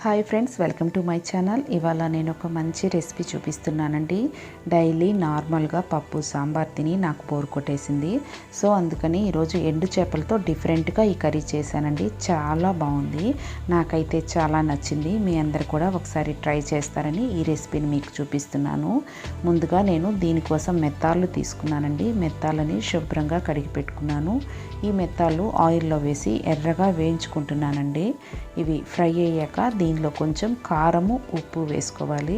Hi friends, welcome to my channel. ఇవాళ నేను ఒక మంచి రెసిపీ చూపిస్తున్నానండి. డైలీ నార్మల్గా పప్పు సాంబార్ తిని నాకు బోర్ కొట్టేసింది. సో అందుకని ఈరోజు ఎండు చేపలతో డిఫరెంట్గా ఈ కర్రీ చేశానండి. చాలా బాగుంది, నాకైతే చాలా నచ్చింది. మీ అందరు కూడా ఒకసారి ట్రై చేస్తారని ఈ రెసిపీని మీకు చూపిస్తున్నాను. ముందుగా నేను దీనికోసం మెత్తాలు తీసుకున్నానండి. మెత్తాలని శుభ్రంగా కడిగి పెట్టుకున్నాను. ఈ మెత్తాలు ఆయిల్లో వేసి ఎర్రగా వేయించుకుంటున్నానండి. ఇవి ఫ్రై అయ్యాక దీనిలో కొంచెం కారము ఉప్పు వేసుకోవాలి.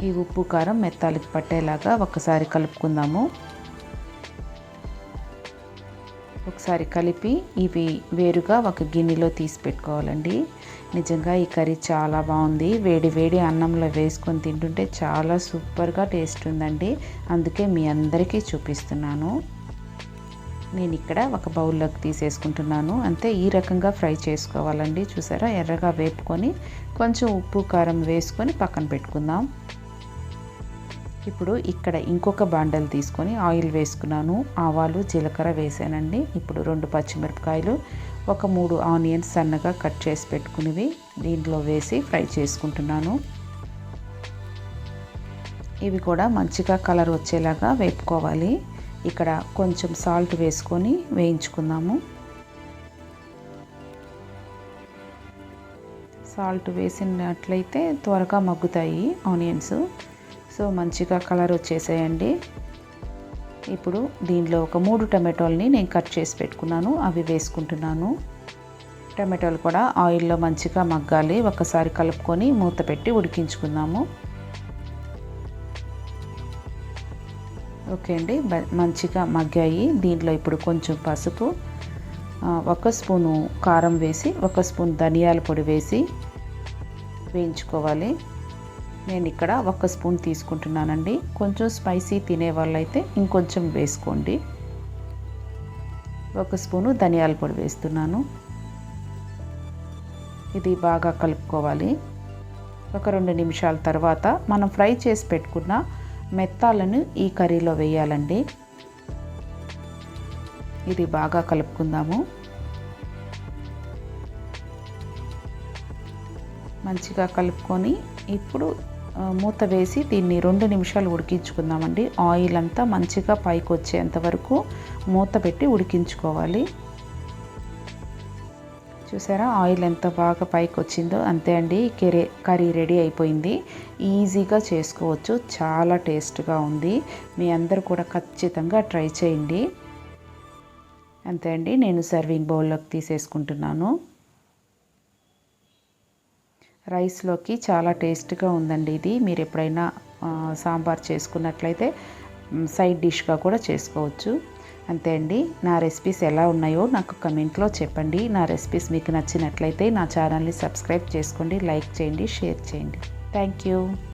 ఈ ఉప్పు కారం మెత్తాలకి పట్టేలాగా ఒకసారి కలుపుకుందాము. ఒకసారి కలిపి ఇవి వేరుగా ఒక గిన్నెలో తీసి పెట్టుకోవాలండి. నిజంగా ఈ కర్రీ చాలా బాగుంది. వేడి వేడి అన్నంలో వేసుకొని తింటుంటే చాలా సూపర్గా టేస్ట్ ఉందండి. అందుకే మీ అందరికీ చూపిస్తున్నాను. నేను ఇక్కడ ఒక బౌల్లోకి తీసేసుకుంటున్నాను. అంతే, ఈ రకంగా ఫ్రై చేసుకోవాలండి. చూసారా, ఎర్రగా వేపుకొని కొంచెం ఉప్పు కారం వేసుకొని పక్కన పెట్టుకుందాం. ఇప్పుడు ఇక్కడ ఇంకొక బాండలు తీసుకొని ఆయిల్ వేసుకున్నాను. ఆవాలు జీలకర్ర వేసానండి. ఇప్పుడు 2 పచ్చిమిరపకాయలు, ఒక 3 ఆనియన్స్ సన్నగా కట్ చేసి పెట్టుకునేవి దీంట్లో వేసి ఫ్రై చేసుకుంటున్నాను. ఇవి కూడా మంచిగా కలర్ వచ్చేలాగా వేపుకోవాలి. ఇక్కడ కొంచెం సాల్ట్ వేసుకొని వేయించుకుందాము. సాల్ట్ వేసినట్లయితే త్వరగా మగ్గుతాయి ఆనియన్స్. సో మంచిగా కలర్ వచ్చేసాయండి. ఇప్పుడు దీనిలో ఒక 3 టమాటోల్ని నేను కట్ చేసి పెట్టుకున్నాను, అవి వేసుకుంటున్నాను. టమాటోలు కూడా ఆయిల్లో మంచిగా మగ్గాలి. ఒకసారి కలుపుకొని మూత పెట్టి ఉడికించుకుందాము. ఓకే అండి, మంచిగా మగ్గాయి. దీంట్లో ఇప్పుడు కొంచెం పసుపు, 1 స్పూను కారం వేసి 1 స్పూన్ ధనియాల పొడి వేసి వేయించుకోవాలి. నేను ఇక్కడ 1 స్పూన్ తీసుకుంటున్నానండి. కొంచెం స్పైసీ తినే వాళ్ళైతే ఇంకొంచెం వేసుకోండి. 1 స్పూను ధనియాల పొడి వేస్తున్నాను. ఇది బాగా కలుపుకోవాలి. ఒక 2 నిమిషాల తర్వాత మనం ఫ్రై చేసి పెట్టుకున్న మెత్తాలను ఈ కర్రీలో వేయాలండి. ఇది బాగా కలుపుకుందాము. మంచిగా కలుపుకొని ఇప్పుడు మూత వేసి దీన్ని 2 నిమిషాలు ఉడికించుకుందామండి. ఆయిల్ అంతా మంచిగా పైకి వచ్చేంత వరకు మూత పెట్టి ఉడికించుకోవాలి. చూసారా, ఆయిల్ ఎంత బాగా పైకి వచ్చిందో. అంతే అండి, కర్రీ రెడీ అయిపోయింది. ఈజీగా చేసుకోవచ్చు, చాలా టేస్ట్గా ఉంది. మీ అందరూ కూడా ఖచ్చితంగా ట్రై చేయండి. అంతే అండి, నేను సర్వింగ్ బౌల్లోకి తీసేసుకుంటున్నాను. రైస్లోకి చాలా టేస్ట్గా ఉందండి ఇది. మీరు ఎప్పుడైనా సాంబార్ చేసుకున్నట్లయితే సైడ్ డిష్గా కూడా చేసుకోవచ్చు. అంతే అండి, నా రెసిపీస్ ఎలా ఉన్నాయో నాకు కమెంట్లో చెప్పండి. నా రెసిపీస్ మీకు నచ్చినట్లయితే నా ఛానల్ని సబ్స్క్రైబ్ చేసుకోండి, లైక్ చేయండి, షేర్ చేయండి. Thank you.